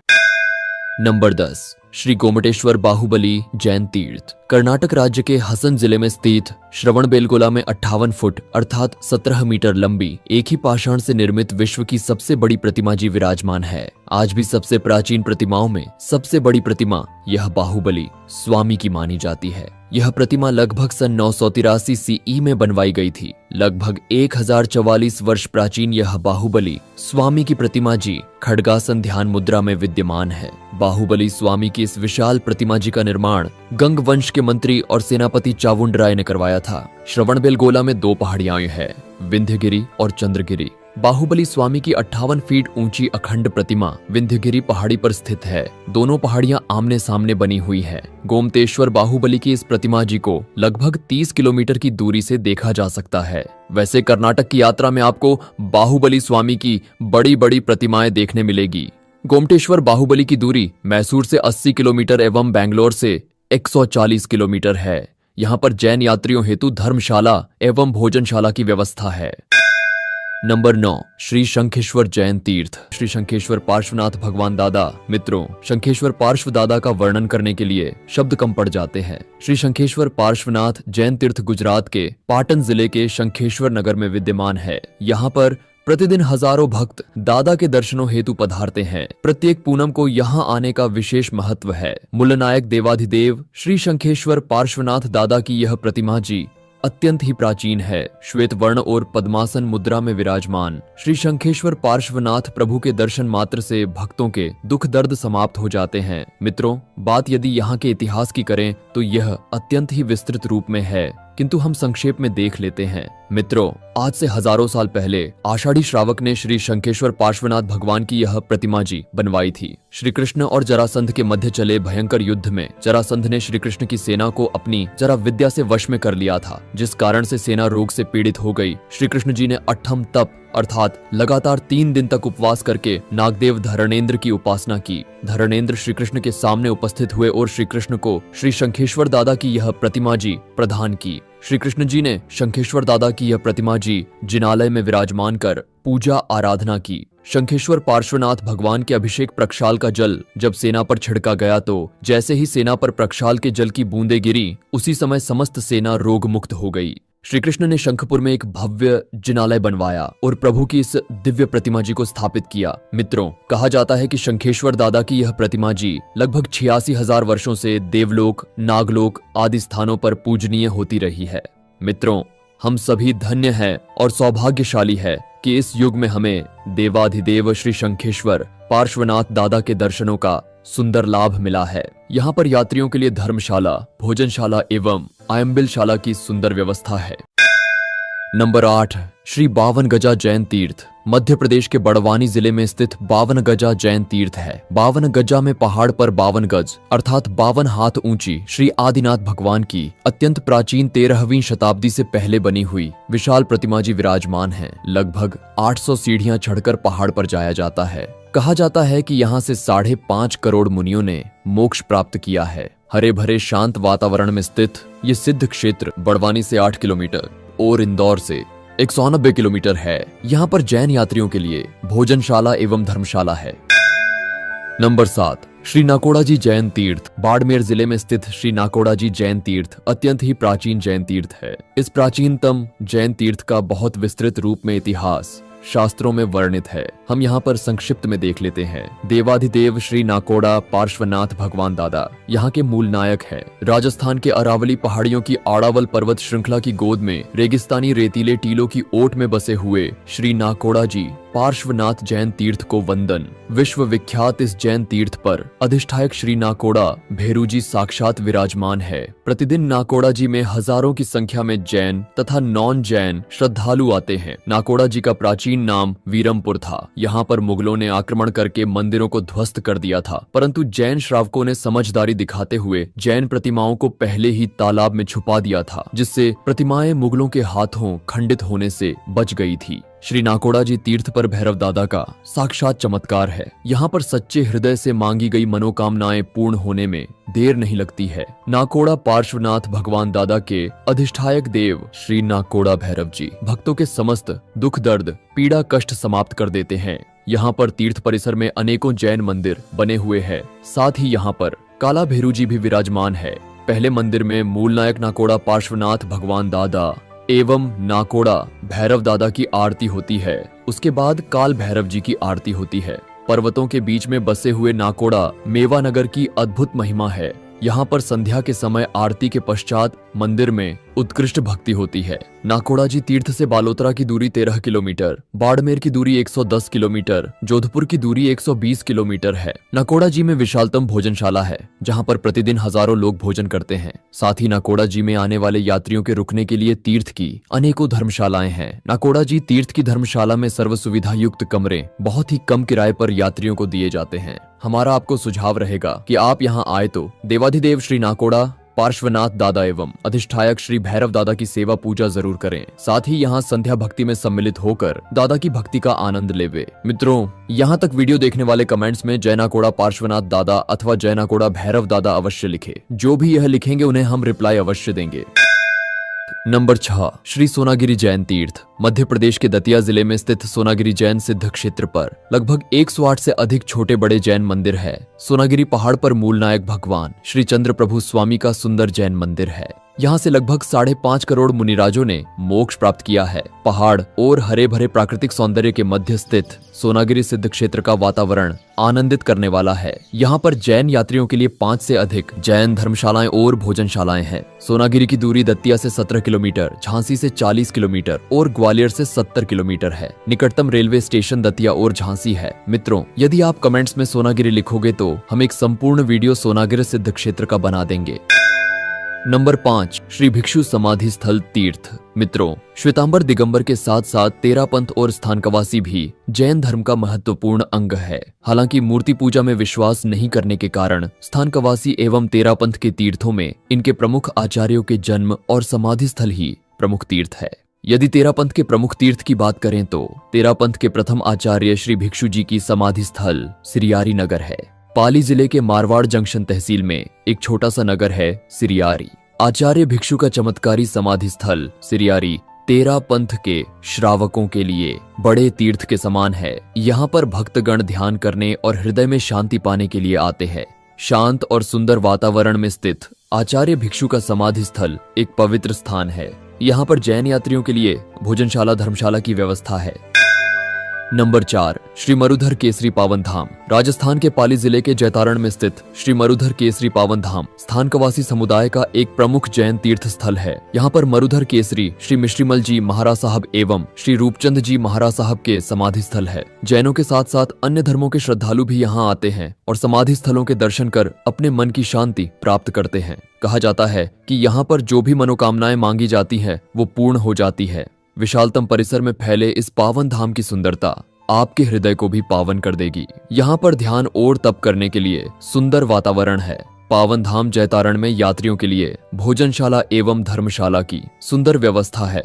नंबर 10, श्री गोमटेश्वर बाहुबली जैन तीर्थ। कर्नाटक राज्य के हसन जिले में स्थित श्रवणबेलगोला में 58 फुट अर्थात 17 मीटर लंबी एक ही पाषाण से निर्मित विश्व की सबसे बड़ी प्रतिमा जी विराजमान है। आज भी सबसे प्राचीन प्रतिमाओं में सबसे बड़ी प्रतिमा यह बाहुबली स्वामी की मानी जाती है। यह प्रतिमा लगभग सन 983 सीई में बनवाई गई थी। लगभग 1044 वर्ष प्राचीन यह बाहुबली स्वामी की प्रतिमा जी खड्गासन ध्यान मुद्रा में विद्यमान है। बाहुबली स्वामी की इस विशाल प्रतिमा जी का निर्माण गंग वंश के मंत्री और सेनापति चावुंड राय ने करवाया था। श्रवणबेलगोला में 2 पहाड़ियां हैं, विंध्यगिरी और चंद्रगिरी। बाहुबली स्वामी की 58 फीट ऊंची अखंड प्रतिमा विंध्यगिरी पहाड़ी पर स्थित है। दोनों पहाड़ियां आमने सामने बनी हुई है। गोमतेश्वर बाहुबली की इस प्रतिमा जी को लगभग 30 किलोमीटर की दूरी से देखा जा सकता है। वैसे कर्नाटक की यात्रा में आपको बाहुबली स्वामी की बड़ी बड़ी प्रतिमाएं देखने मिलेगी। गोमतेश्वर बाहुबली की दूरी मैसूर से 80 किलोमीटर एवं बैंगलोर से 140 किलोमीटर है। यहाँ पर जैन यात्रियों हेतु धर्मशाला एवं भोजनशाला की व्यवस्था है। नंबर 9, श्री शंखेश्वर जैन तीर्थ। श्री शंखेश्वर पार्श्वनाथ भगवान दादा। मित्रों, शंखेश्वर पार्श्व दादा का वर्णन करने के लिए शब्द कम पड़ जाते हैं। श्री शंखेश्वर पार्श्वनाथ जैन तीर्थ गुजरात के पाटन जिले के शंखेश्वर नगर में विद्यमान है। यहाँ पर प्रतिदिन हजारों भक्त दादा के दर्शनों हेतु पधारते हैं। प्रत्येक पूनम को यहाँ आने का विशेष महत्व है। मूलनायक देवाधिदेव श्री शंखेश्वर पार्श्वनाथ दादा की यह प्रतिमा जी अत्यंत ही प्राचीन है। श्वेत वर्ण और पद्मासन मुद्रा में विराजमान श्री शंखेश्वर पार्श्वनाथ प्रभु के दर्शन मात्र से भक्तों के दुख दर्द समाप्त हो जाते हैं। मित्रों, बात यदि यहाँ के इतिहास की करें तो यह अत्यंत ही विस्तृत रूप में है, किंतु हम संक्षेप में देख लेते हैं। मित्रों, आज से हजारों साल पहले आषाढ़ी श्रावक ने श्री शंखेश्वर पार्श्वनाथ भगवान की यह प्रतिमा जी बनवाई थी। श्री कृष्ण और जरासंध के मध्य चले भयंकर युद्ध में जरासंध ने श्री कृष्ण की सेना को अपनी जरा विद्या से वश में कर लिया था, जिस कारण से सेना रोग से पीड़ित हो गई। श्री कृष्ण जी ने अठम तप अर्थात लगातार 3 दिन तक उपवास करके नागदेव धरणेन्द्र की उपासना की। धरणेन्द्र श्री कृष्ण के सामने उपस्थित हुए और श्री कृष्ण को श्री शंखेश्वर दादा की यह प्रतिमा जी प्रदान की। श्री कृष्ण जी ने शंखेश्वर दादा की यह प्रतिमा जी जिनालय में विराजमान कर पूजा आराधना की। शंखेश्वर पार्श्वनाथ भगवान के अभिषेक प्रक्षाल का जल जब सेना पर छिड़का गया तो जैसे ही सेना पर प्रक्षाल के जल की बूंदें गिरी, उसी समय समस्त सेना रोग मुक्त हो गई। श्री कृष्ण ने शंखपुर में एक भव्य जिनालय बनवाया और प्रभु की इस दिव्य प्रतिमा जी को स्थापित किया। मित्रों, कहा जाता है कि शंखेश्वर दादा की यह प्रतिमा जी लगभग 86,000 वर्षों से देवलोक, नागलोक आदि स्थानों पर पूजनीय होती रही है। मित्रों, हम सभी धन्य हैं और सौभाग्यशाली है कि इस युग में हमें देवाधिदेव श्री शंखेश्वर पार्श्वनाथ दादा के दर्शनों का सुंदर लाभ मिला है। यहाँ पर यात्रियों के लिए धर्मशाला, भोजनशाला एवं आयम्बिलशाला की सुंदर व्यवस्था है। नंबर 8, श्री 52 गजा जैन तीर्थ। मध्य प्रदेश के बड़वानी जिले में स्थित 52 गजा जैन तीर्थ है। 52 गजा में पहाड़ पर 52 गज अर्थात 52 हाथ ऊंची श्री आदिनाथ भगवान की अत्यंत प्राचीन 13वीं शताब्दी से पहले बनी हुई विशाल प्रतिमा जी विराजमान है। लगभग 800 सीढ़ियां चढ़कर पहाड़ पर जाया जाता है। कहा जाता है कि यहाँ से 5.5 करोड़ मुनियों ने मोक्ष प्राप्त किया है। हरे भरे शांत वातावरण में स्थित ये सिद्ध क्षेत्र बड़वानी से 8 किलोमीटर और इंदौर से 190 किलोमीटर है। यहाँ पर जैन यात्रियों के लिए भोजनशाला एवं धर्मशाला है। नंबर 7, श्री नाकोड़ा जी जैन तीर्थ। बाड़मेर जिले में स्थित श्री नाकोड़ा जी जैन तीर्थ अत्यंत ही प्राचीन जैन तीर्थ है। इस प्राचीनतम जैन तीर्थ का बहुत विस्तृत रूप में इतिहास शास्त्रों में वर्णित है। हम यहाँ पर संक्षिप्त में देख लेते हैं। देवाधिदेव श्री नाकोड़ा पार्श्वनाथ भगवान दादा यहाँ के मूल नायक है। राजस्थान के अरावली पहाड़ियों की आड़ावल पर्वत श्रृंखला की गोद में रेगिस्तानी रेतीले टीलों की ओट में बसे हुए श्री नाकोड़ा जी पार्श्वनाथ जैन तीर्थ को वंदन। विश्व विख्यात इस जैन तीर्थ पर अधिष्ठायक श्री नाकोड़ा भेरू जी साक्षात विराजमान है। प्रतिदिन नाकोड़ा जी में हजारों की संख्या में जैन तथा नॉन जैन श्रद्धालु आते हैं। नाकोड़ा जी का प्राचीन नाम वीरमपुर था। यहाँ पर मुगलों ने आक्रमण करके मंदिरों को ध्वस्त कर दिया था, परंतु जैन श्रावकों ने समझदारी दिखाते हुए जैन प्रतिमाओं को पहले ही तालाब में छुपा दिया था, जिससे प्रतिमाएं मुगलों के हाथों खंडित होने से बच गई थी। श्री नाकोड़ा जी तीर्थ पर भैरव दादा का साक्षात चमत्कार है। यहाँ पर सच्चे हृदय से मांगी गई मनोकामनाएं पूर्ण होने में देर नहीं लगती है। नाकोड़ा पार्श्वनाथ भगवान दादा के अधिष्ठायक देव श्री नाकोड़ा भैरव जी भक्तों के समस्त दुख दर्द पीड़ा कष्ट समाप्त कर देते हैं। यहाँ पर तीर्थ परिसर में अनेकों जैन मंदिर बने हुए हैं। साथ ही यहाँ पर काला भैरू जी भी विराजमान है। पहले मंदिर में मूल नायक नाकोड़ा पार्श्वनाथ भगवान दादा एवं नाकोड़ा भैरव दादा की आरती होती है। उसके बाद काल भैरव जी की आरती होती है। पर्वतों के बीच में बसे हुए नाकोड़ा मेवा नगर की अद्भुत महिमा है। यहाँ पर संध्या के समय आरती के पश्चात मंदिर में उत्कृष्ट भक्ति होती है। नाकोड़ा जी तीर्थ से बालोतरा की दूरी 13 किलोमीटर, बाड़मेर की दूरी 110 किलोमीटर, जोधपुर की दूरी 120 किलोमीटर है। नाकोड़ा जी में विशालतम भोजनशाला है, जहाँ पर प्रतिदिन हजारों लोग भोजन करते हैं। साथ ही नाकोड़ा जी में आने वाले यात्रियों के रुकने के लिए तीर्थ की अनेकों धर्मशालाएं हैं। नाकोड़ा जी तीर्थ की धर्मशाला में सर्व सुविधा युक्त कमरे बहुत ही कम किराए पर यात्रियों को दिए जाते हैं। हमारा आपको सुझाव रहेगा कि आप यहाँ आए तो देवाधिदेव श्री नाकोड़ा पार्श्वनाथ दादा एवं अधिष्ठायक श्री भैरव दादा की सेवा पूजा जरूर करें। साथ ही यहाँ संध्या भक्ति में सम्मिलित होकर दादा की भक्ति का आनंद लेवे। मित्रों, यहाँ तक वीडियो देखने वाले कमेंट्स में जय नाकोड़ा पार्श्वनाथ दादा अथवा जय नाकोड़ा भैरव दादा अवश्य लिखे। जो भी यह लिखेंगे उन्हें हम रिप्लाई अवश्य देंगे। नंबर 6, श्री सोनागिरी जैन तीर्थ। मध्य प्रदेश के दतिया जिले में स्थित सोनागिरी जैन सिद्ध क्षेत्र पर लगभग 108 से अधिक छोटे बड़े जैन मंदिर है। सोनागिरी पहाड़ पर मूल नायक भगवान श्री चंद्र प्रभु स्वामी का सुंदर जैन मंदिर है। यहाँ से लगभग 5.5 करोड़ मुनिराजों ने मोक्ष प्राप्त किया है। पहाड़ और हरे भरे प्राकृतिक सौंदर्य के मध्य स्थित सोनागिरी सिद्ध क्षेत्र का वातावरण आनंदित करने वाला है। यहाँ पर जैन यात्रियों के लिए 5 से अधिक जैन धर्मशालाएं और भोजनशालाएं हैं। सोनागिरी की दूरी दतिया से 17 किलोमीटर, झांसी से 40 किलोमीटर और ग्वालियर से 70 किलोमीटर है। निकटतम रेलवे स्टेशन दतिया और झांसी है। मित्रों, यदि आप कमेंट्स में सोनागिरी लिखोगे तो हम एक संपूर्ण वीडियो सोनागिरी सिद्ध क्षेत्र का बना देंगे। नंबर 5, श्री भिक्षु समाधि स्थल तीर्थ। मित्रों, श्वेतांबर दिगंबर के साथ साथ तेरा पंथ और स्थानकवासी भी जैन धर्म का महत्वपूर्ण अंग है। हालांकि मूर्ति पूजा में विश्वास नहीं करने के कारण स्थानकवासी एवं तेरा पंथ के तीर्थों में इनके प्रमुख आचार्यों के जन्म और समाधि स्थल ही प्रमुख तीर्थ है। यदि तेरा पंथ के प्रमुख तीर्थ की बात करें तो तेरा पंथ के प्रथम आचार्य श्री भिक्षु जी की समाधि स्थल सिरियारी नगर है। पाली जिले के मारवाड़ जंक्शन तहसील में एक छोटा सा नगर है सिरियारी। आचार्य भिक्षु का चमत्कारी समाधि स्थल सिरियारी तेरा पंथ के श्रावकों के लिए बड़े तीर्थ के समान है। यहाँ पर भक्तगण ध्यान करने और हृदय में शांति पाने के लिए आते हैं। शांत और सुंदर वातावरण में स्थित आचार्य भिक्षु का समाधि स्थल एक पवित्र स्थान है। यहाँ पर जैन यात्रियों के लिए भोजनशाला धर्मशाला की व्यवस्था है। नंबर 4, श्री मरुधर केसरी पावन धाम। राजस्थान के पाली जिले के जैतारण में स्थित श्री मरुधर केसरी पावन धाम स्थानकवासी समुदाय का एक प्रमुख जैन तीर्थ स्थल है। यहाँ पर मरुधर केसरी श्री मिश्रीमल जी महाराज साहब एवं श्री रूपचंद जी महाराज साहब के समाधि स्थल है। जैनों के साथ साथ अन्य धर्मों के श्रद्धालु भी यहाँ आते हैं और समाधि स्थलों के दर्शन कर अपने मन की शांति प्राप्त करते हैं। कहा जाता है कि यहाँ पर जो भी मनोकामनाएं मांगी जाती है वो पूर्ण हो जाती है। विशालतम परिसर में फैले इस पावन धाम की सुंदरता आपके हृदय को भी पावन कर देगी। यहाँ पर ध्यान और तप करने के लिए सुंदर वातावरण है। पावन धाम जैतारण में यात्रियों के लिए भोजनशाला एवं धर्मशाला की सुंदर व्यवस्था है।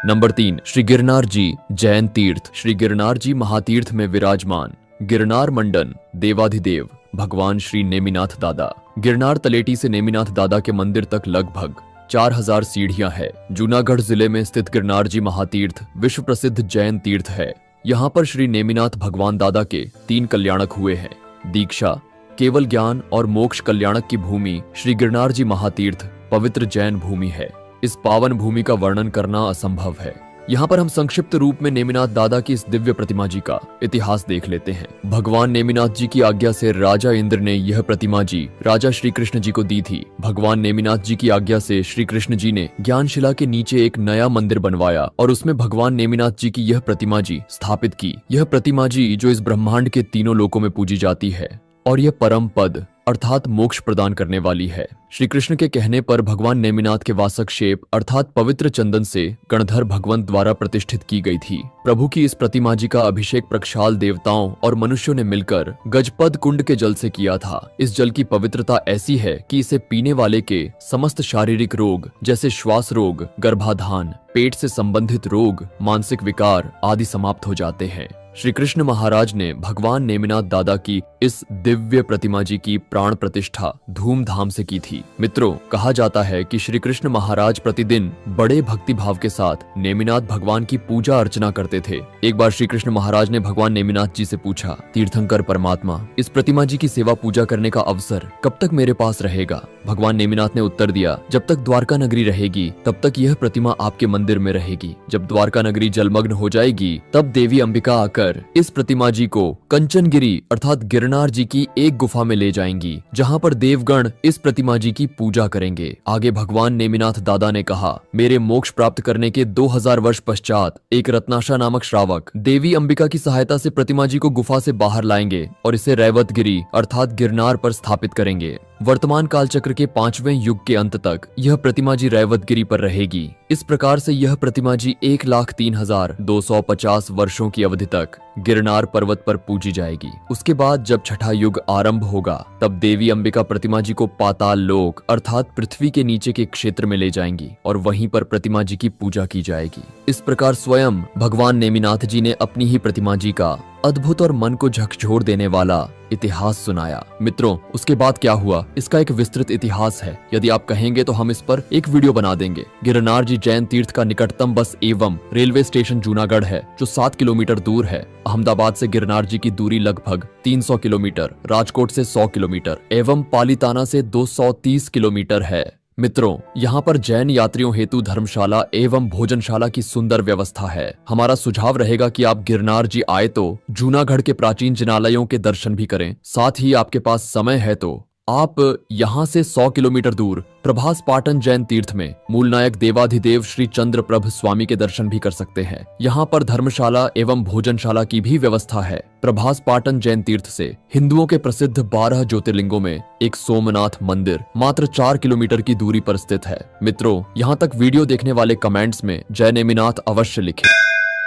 नंबर 3, श्री गिरनार जी जैन तीर्थ। श्री गिरनार जी महातीर्थ में विराजमान गिरनार मंडन देवाधिदेव भगवान श्री नेमिनाथ दादा। गिरनार तलेटी से नेमिनाथ दादा के मंदिर तक लगभग 4000 सीढ़ियां है। जूनागढ़ जिले में स्थित गिरनार जी महातीर्थ विश्व प्रसिद्ध जैन तीर्थ है। यहाँ पर श्री नेमिनाथ भगवान दादा के 3 कल्याणक हुए हैं। दीक्षा, केवल ज्ञान और मोक्ष कल्याणक की भूमि श्री गिरनार जी महातीर्थ पवित्र जैन भूमि है। इस पावन भूमि का वर्णन करना असंभव है। यहाँ पर हम संक्षिप्त रूप में नेमिनाथ दादा की इस दिव्य प्रतिमा जी का इतिहास देख लेते हैं। भगवान नेमिनाथ जी की आज्ञा से राजा इंद्र ने यह प्रतिमा जी राजा श्री कृष्ण जी को दी थी। भगवान नेमिनाथ जी की आज्ञा से श्री कृष्ण जी ने ज्ञानशिला के नीचे एक नया मंदिर बनवाया और उसमें भगवान नेमिनाथ जी की यह प्रतिमा जी स्थापित की। यह प्रतिमा जी जो इस ब्रह्मांड के तीनों लोकों में पूजी जाती है और यह परम पद अर्थात मोक्ष प्रदान करने वाली है। श्री कृष्ण के कहने पर भगवान नेमिनाथ के वासक शेप अर्थात पवित्र चंदन से गणधर भगवंत द्वारा प्रतिष्ठित की गई थी। प्रभु की इस प्रतिमा जी का अभिषेक प्रक्षाल देवताओं और मनुष्यों ने मिलकर गजपद कुंड के जल से किया था। इस जल की पवित्रता ऐसी है कि इसे पीने वाले के समस्त शारीरिक रोग जैसे श्वास रोग, गर्भाधान, पेट से संबंधित रोग, मानसिक विकार आदि समाप्त हो जाते हैं। श्री कृष्ण महाराज ने भगवान नेमिनाथ दादा की इस दिव्य प्रतिमा जी की प्राण प्रतिष्ठा धूमधाम से की थी। मित्रों, कहा जाता है कि श्री कृष्ण महाराज प्रतिदिन बड़े भक्ति भाव के साथ नेमिनाथ भगवान की पूजा अर्चना करते थे। एक बार श्री कृष्ण महाराज ने भगवान नेमिनाथ जी से पूछा, तीर्थंकर परमात्मा, इस प्रतिमा जी की सेवा पूजा करने का अवसर कब तक मेरे पास रहेगा? भगवान नेमिनाथ ने उत्तर दिया, जब तक द्वारका नगरी रहेगी तब तक यह प्रतिमा आपके मंदिर में रहेगी। जब द्वारका नगरी जलमग्न हो जाएगी तब देवी अंबिका आकर मिलकर इस प्रतिमा जी को कंचनगिरी अर्थात गिरनार जी की एक गुफा में ले जाएंगी, जहां पर देवगण इस प्रतिमा जी की पूजा करेंगे। आगे भगवान नेमिनाथ दादा ने कहा, मेरे मोक्ष प्राप्त करने के 2000 वर्ष पश्चात एक रत्नाशा नामक श्रावक देवी अंबिका की सहायता से प्रतिमा जी को गुफा से बाहर लाएंगे और इसे रैवतगिरी अर्थात गिरनार पर स्थापित करेंगे। वर्तमान काल चक्र के 5वें युग के अंत तक यह प्रतिमा जी रैवतगिरी पर रहेगी। इस प्रकार से यह प्रतिमा जी 1,03,250 वर्षों की अवधि तक गिरनार पर्वत पर पूजी जाएगी। उसके बाद जब छठा युग आरंभ होगा तब देवी अंबिका प्रतिमा जी को पाताल लोक अर्थात पृथ्वी के नीचे के क्षेत्र में ले जाएंगी और वहीं पर प्रतिमा जी की पूजा की जाएगी। इस प्रकार स्वयं भगवान नेमिनाथ जी ने अपनी ही प्रतिमा जी का अद्भुत और मन को झकझोर देने वाला इतिहास सुनाया। मित्रों, उसके बाद क्या हुआ इसका एक विस्तृत इतिहास है। यदि आप कहेंगे तो हम इस पर एक वीडियो बना देंगे। गिरनार जी जैन तीर्थ का निकटतम बस एवं रेलवे स्टेशन जूनागढ़ है, जो 7 किलोमीटर दूर है। अहमदाबाद से गिरनार जी की दूरी लगभग 300 किलोमीटर, राजकोट से 100 किलोमीटर एवं पालीताना से 230 किलोमीटर है। मित्रों, यहाँ पर जैन यात्रियों हेतु धर्मशाला एवं भोजनशाला की सुंदर व्यवस्था है। हमारा सुझाव रहेगा कि आप गिरनार जी आए तो जूनागढ़ के प्राचीन जिनालयों के दर्शन भी करें। साथ ही आपके पास समय है तो आप यहाँ से 100 किलोमीटर दूर प्रभास पाटन जैन तीर्थ में मूल नायक देवाधिदेव श्री चंद्रप्रभ स्वामी के दर्शन भी कर सकते हैं। यहाँ पर धर्मशाला एवं भोजनशाला की भी व्यवस्था है। प्रभास पाटन जैन तीर्थ से हिंदुओं के प्रसिद्ध 12 ज्योतिर्लिंगों में एक सोमनाथ मंदिर मात्र 4 किलोमीटर की दूरी पर स्थित है। मित्रों, यहाँ तक वीडियो देखने वाले कमेंट्स में जय नेमिनाथ अवश्य लिखें।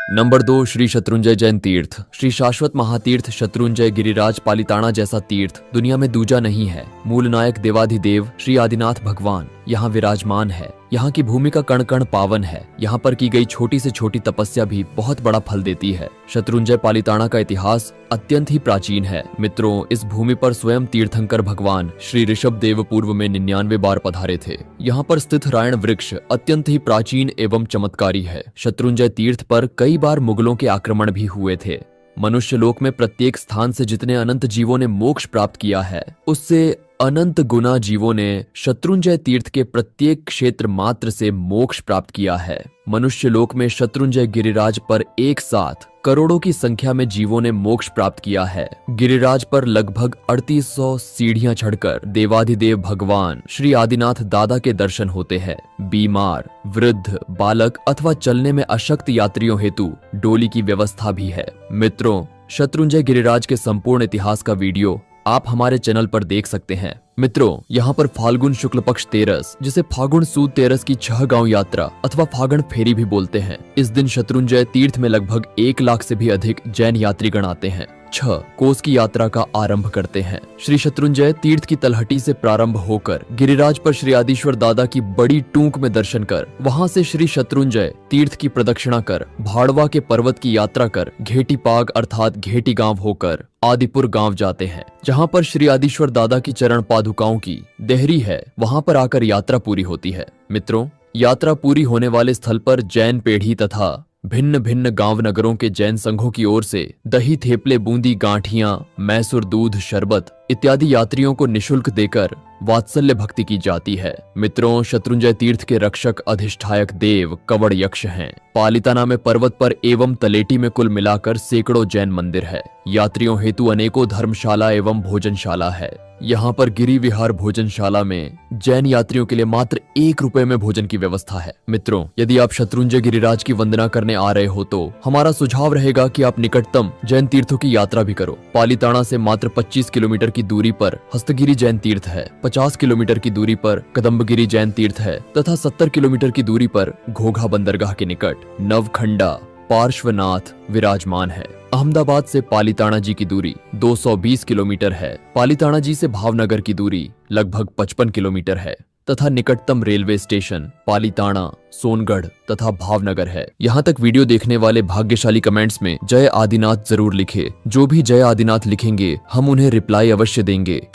नंबर 2, श्री शत्रुंजय जैन तीर्थ। श्री शाश्वत महातीर्थ शत्रुंजय गिरिराज पालिताना जैसा तीर्थ दुनिया में दूजा नहीं है। मूल नायक देवाधिदेव श्री आदिनाथ भगवान यहाँ विराजमान है। यहाँ की भूमि का कण कण पावन है। यहाँ पर की गई छोटी से छोटी तपस्या भी बहुत बड़ा फल देती है। शत्रुंजय पालिताना का इतिहास अत्यंत ही प्राचीन है। मित्रों, इस भूमि पर स्वयं तीर्थंकर भगवान श्री ऋषभ देव पूर्व में 99 बार पधारे थे। यहाँ पर स्थित रायण वृक्ष अत्यंत ही प्राचीन एवं चमत्कारी है। शत्रुंजय तीर्थ पर कई बार मुगलों के आक्रमण भी हुए थे। मनुष्य लोक में प्रत्येक स्थान से जितने अनंत जीवों ने मोक्ष प्राप्त किया है, उससे अनंत गुना जीवों ने शत्रुंजय तीर्थ के प्रत्येक क्षेत्र मात्र से मोक्ष प्राप्त किया है। मनुष्य लोक में शत्रुंजय गिरिराज पर एक साथ करोड़ों की संख्या में जीवों ने मोक्ष प्राप्त किया है। गिरिराज पर लगभग 3800 सीढ़ियां चढ़कर देवाधिदेव भगवान श्री आदिनाथ दादा के दर्शन होते हैं। बीमार, वृद्ध, बालक अथवा चलने में अशक्त यात्रियों हेतु डोली की व्यवस्था भी है। मित्रों, शत्रुंजय गिरिराज के संपूर्ण इतिहास का वीडियो आप हमारे चैनल पर देख सकते हैं। मित्रों, यहाँ पर फाल्गुन शुक्ल पक्ष तेरस, जिसे फागुन सूद तेरस की 6 गांव यात्रा अथवा फागण फेरी भी बोलते हैं। इस दिन शत्रुंजय तीर्थ में लगभग 1 लाख से भी अधिक जैन यात्रीगण आते हैं। 6 कोस की यात्रा का आरंभ करते हैं। श्री शत्रुंजय तीर्थ की तलहटी से प्रारंभ होकर गिरिराज पर श्री आदिश्वर दादा की बड़ी टूंक में दर्शन कर, वहां से श्री शत्रुंजय तीर्थ की प्रदक्षिणा कर, भाड़वा के पर्वत की यात्रा कर, घेटी पाग अर्थात घेटी गांव होकर आदिपुर गांव जाते हैं, जहां पर श्री आदिश्वर दादा की चरण पादुकाओं की देहरी है। वहां पर आकर यात्रा पूरी होती है। मित्रों, यात्रा पूरी होने वाले स्थल पर जैन पेढ़ी तथा भिन्न भिन्न गांव नगरों के जैन संघों की ओर से दही, थेपले, बूंदी, गांठियां, मैसूर दूध, शरबत इत्यादि यात्रियों को निशुल्क देकर वात्सल्य भक्ति की जाती है। मित्रों, शत्रुंजय तीर्थ के रक्षक अधिष्ठायक देव कवड़ यक्ष हैं। पालिताना में पर्वत पर एवं तलेटी में कुल मिलाकर सैकड़ों जैन मंदिर है। यात्रियों हेतु अनेकों धर्मशाला एवं भोजनशाला है। यहाँ पर गिरी विहार भोजनशाला में जैन यात्रियों के लिए मात्र 1 रुपए में भोजन की व्यवस्था है। मित्रों, यदि आप शत्रुंजय गिरिराज की वंदना करने आ रहे हो तो हमारा सुझाव रहेगा कि आप निकटतम जैन तीर्थों की यात्रा भी करो। पालिताना से मात्र 25 किलोमीटर की दूरी पर हस्तगिरी जैन तीर्थ है, 50 किलोमीटर की दूरी पर कदम्बगिरी जैन तीर्थ है तथा 70 किलोमीटर की दूरी पर घोघा बंदरगाह के निकट नवखंडा पार्श्वनाथ विराजमान है। अहमदाबाद से पालिताना जी की दूरी 220 किलोमीटर है। पालिताना जी से भावनगर की दूरी लगभग 55 किलोमीटर है तथा निकटतम रेलवे स्टेशन पालिताना, सोनगढ़ तथा भावनगर है। यहाँ तक वीडियो देखने वाले भाग्यशाली कमेंट्स में जय आदिनाथ जरूर लिखे। जो भी जय आदिनाथ लिखेंगे हम उन्हें रिप्लाई अवश्य देंगे।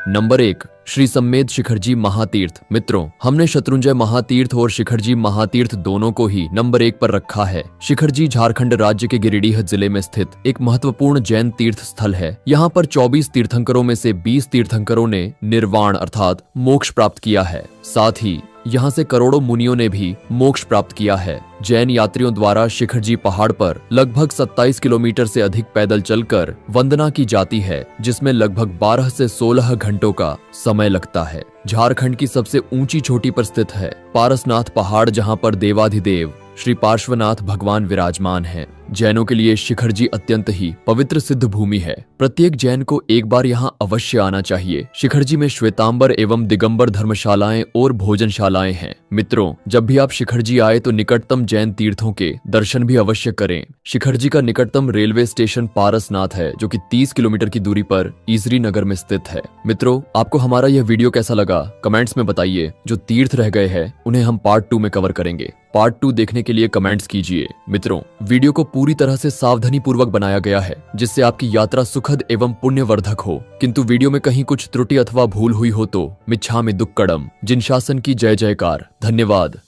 नंबर 1, श्री सम्मेद शिखरजी महातीर्थ। मित्रों, हमने शत्रुंजय महातीर्थ और शिखरजी महातीर्थ दोनों को ही नंबर 1 पर रखा है। शिखरजी झारखंड राज्य के गिरिडीह जिले में स्थित एक महत्वपूर्ण जैन तीर्थ स्थल है। यहाँ पर 24 तीर्थंकरों में से 20 तीर्थंकरों ने निर्वाण अर्थात मोक्ष प्राप्त किया है। साथ ही यहाँ से करोड़ों मुनियों ने भी मोक्ष प्राप्त किया है। जैन यात्रियों द्वारा शिखरजी पहाड़ पर लगभग 27 किलोमीटर से अधिक पैदल चलकर वंदना की जाती है, जिसमें लगभग 12 से 16 घंटों का समय लगता है। झारखंड की सबसे ऊंची चोटी पर स्थित है पारसनाथ पहाड़, जहां पर देवाधिदेव श्री पार्श्वनाथ भगवान विराजमान हैं। जैनों के लिए शिखरजी अत्यंत ही पवित्र सिद्ध भूमि है। प्रत्येक जैन को एक बार यहाँ अवश्य आना चाहिए। शिखरजी में श्वेतांबर एवं दिगंबर धर्मशालाएं और भोजनशालाएं हैं। मित्रों, जब भी आप शिखरजी आए तो निकटतम जैन तीर्थों के दर्शन भी अवश्य करें। शिखरजी का निकटतम रेलवे स्टेशन पारसनाथ है, जो कि 30 किलोमीटर की दूरी पर ईसरी नगर में स्थित है। मित्रों, आपको हमारा यह वीडियो कैसा लगा कमेंट्स में बताइए। जो तीर्थ रह गए हैं उन्हें हम पार्ट 2 में कवर करेंगे। पार्ट 2 देखने के लिए कमेंट्स कीजिए। मित्रों, वीडियो को पूरी तरह से सावधानी पूर्वक बनाया गया है, जिससे आपकी यात्रा सुखद एवं पुण्यवर्धक हो। किंतु वीडियो में कहीं कुछ त्रुटि अथवा भूल हुई हो तो मिच्छामि दुक्कडम। जिन शासन की जय जयकार। धन्यवाद।